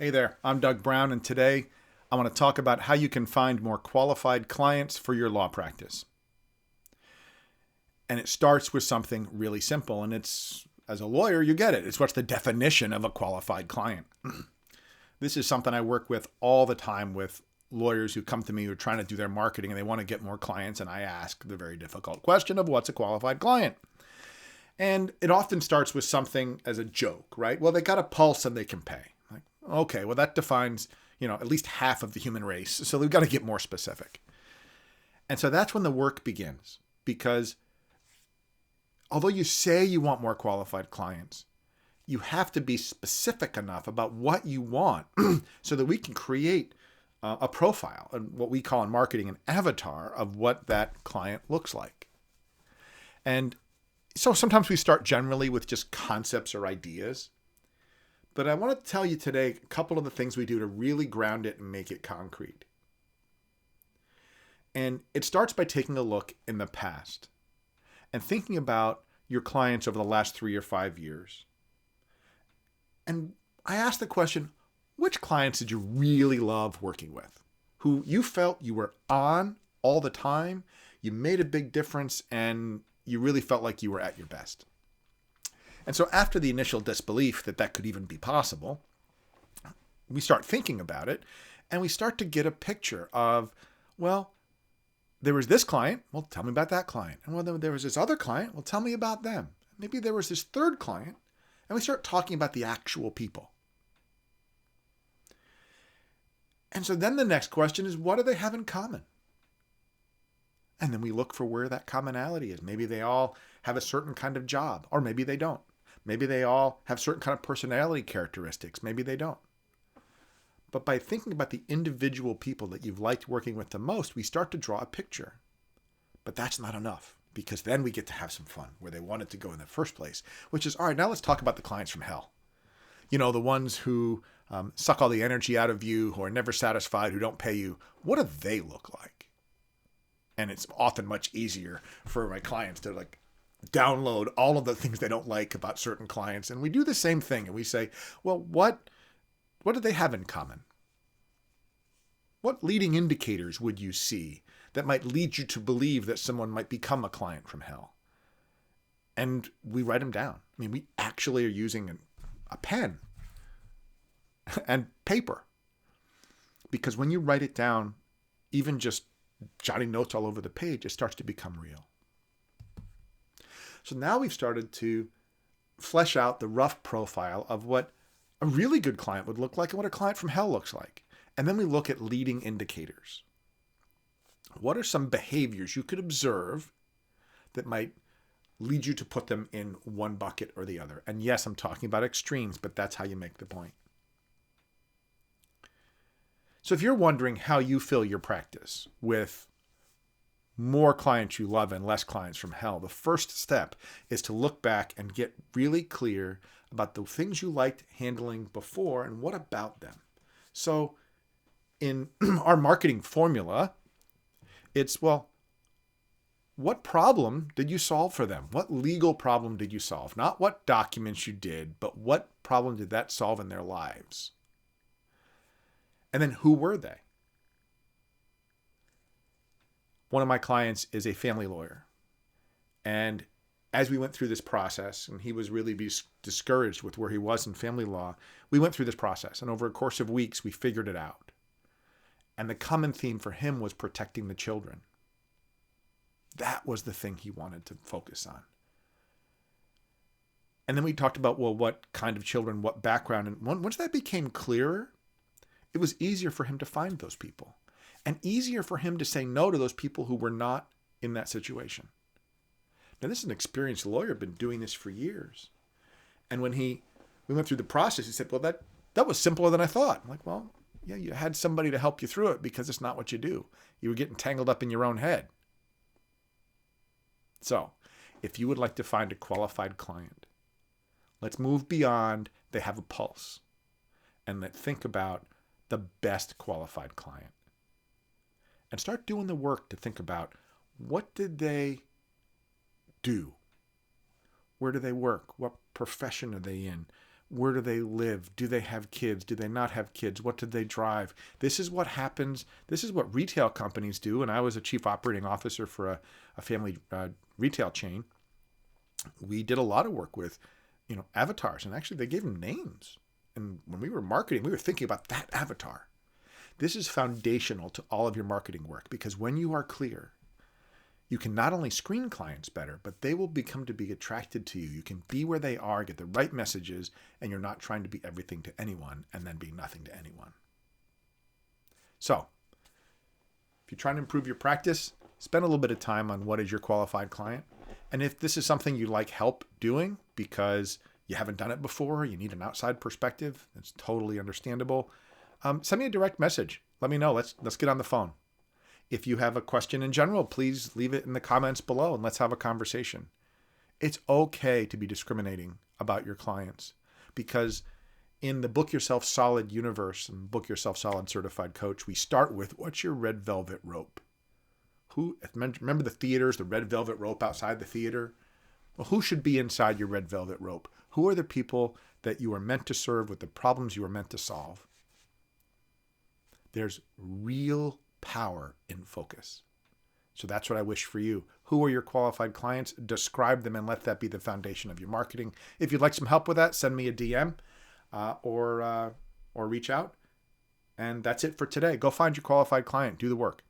Hey there, I'm Doug Brown, and today I want to talk about how you can find more qualified clients for your law practice. And it starts with something really simple, and it's, as a lawyer, you get it. It's what's the definition of a qualified client. This is something I work with all the time with lawyers who come to me who are trying to do their marketing and they want to get more clients, and I ask the very difficult question of what's a qualified client? And it often starts with something as a joke, right? Well, they got a pulse and they can pay. Like, okay, well, that defines, at least half of the human race. So we've got to get more specific. And so that's when the work begins, because although you say you want more qualified clients, you have to be specific enough about what you want so that we can create a profile, and what we call in marketing an avatar of what that client looks like. And so sometimes we start generally with just concepts or ideas. But I want to tell you today a couple of the things we do to really ground it and make it concrete. And it starts by taking a look in the past and thinking about your clients over the last 3 or 5 years. And I ask the question, which clients did you really love working with? Who you felt you were on all the time, you made a big difference, and you really felt like you were at your best. And so after the initial disbelief that that could even be possible, we start thinking about it and we start to get a picture of, well, there was this client. Well, tell me about that client. And well, there was this other client. Well, tell me about them. Maybe there was this third client. And we start talking about the actual people. And so then the next question is, what do they have in common? And then we look for where that commonality is. Maybe they all have a certain kind of job, or maybe they don't. Maybe they all have certain kind of personality characteristics. Maybe they don't. But by thinking about the individual people that you've liked working with the most, we start to draw a picture. But that's not enough, because then we get to have some fun where they wanted to go in the first place, which is, all right, now let's talk about the clients from hell. The ones who suck all the energy out of you, who are never satisfied, who don't pay you. What do they look like? And it's often much easier for my clients to download all of the things they don't like about certain clients. And we do the same thing. And we say, well, what do they have in common? What leading indicators would you see that might lead you to believe that someone might become a client from hell? And we write them down. I mean, we actually are using a pen and paper. Because when you write it down, even just jotting notes all over the page, it starts to become real. So now we've started to flesh out the rough profile of what a really good client would look like and what a client from hell looks like. And then we look at leading indicators. What are some behaviors you could observe that might lead you to put them in one bucket or the other? And yes, I'm talking about extremes, but that's how you make the point. So if you're wondering how you fill your practice with more clients you love and less clients from hell, the first step is to look back and get really clear about the things you liked handling before and what about them. So in our marketing formula, it's, well, what problem did you solve for them? What legal problem did you solve? Not what documents you did, but what problem did that solve in their lives? And then who were they? One of my clients is a family lawyer. And as we went through this process, and he was really discouraged with where he was in family law, we went through this process. And over a course of weeks, we figured it out. And the common theme for him was protecting the children. That was the thing he wanted to focus on. And then we talked about, well, what kind of children, what background. And once that became clearer, it was easier for him to find those people. And easier for him to say no to those people who were not in that situation. Now, this is an experienced lawyer, been doing this for years. And when we went through the process, he said, well, that was simpler than I thought. I'm like, well, yeah, you had somebody to help you through it because it's not what you do. You were getting tangled up in your own head. So, if you would like to find a qualified client, let's move beyond they have a pulse. And let's think about the best qualified client. And start doing the work to think about, what did they do? Where do they work? What profession are they in? Where do they live? Do they have kids? Do they not have kids? What did they drive? This is what happens. This is what retail companies do. And I was a chief operating officer for a family retail chain. We did a lot of work with, avatars, and actually they gave them names. And when we were marketing, we were thinking about that avatar. This is foundational to all of your marketing work, because when you are clear, you can not only screen clients better, but they will become to be attracted to you. You can be where they are, get the right messages, and you're not trying to be everything to anyone and then be nothing to anyone. So, if you're trying to improve your practice, spend a little bit of time on what is your qualified client. And if this is something you'd like help doing because you haven't done it before, you need an outside perspective, it's totally understandable. Send me a direct message. Let me know. Let's get on the phone. If you have a question in general, please leave it in the comments below and let's have a conversation. It's okay to be discriminating about your clients, because in the Book Yourself Solid universe and Book Yourself Solid Certified Coach, we start with, what's your red velvet rope? Remember the theaters, the red velvet rope outside the theater? Well, who should be inside your red velvet rope? Who are the people that you are meant to serve with the problems you are meant to solve? There's real power in focus. So that's what I wish for you. Who are your qualified clients? Describe them and let that be the foundation of your marketing. If you'd like some help with that, send me a DM or reach out. And that's it for today. Go find your qualified client. Do the work.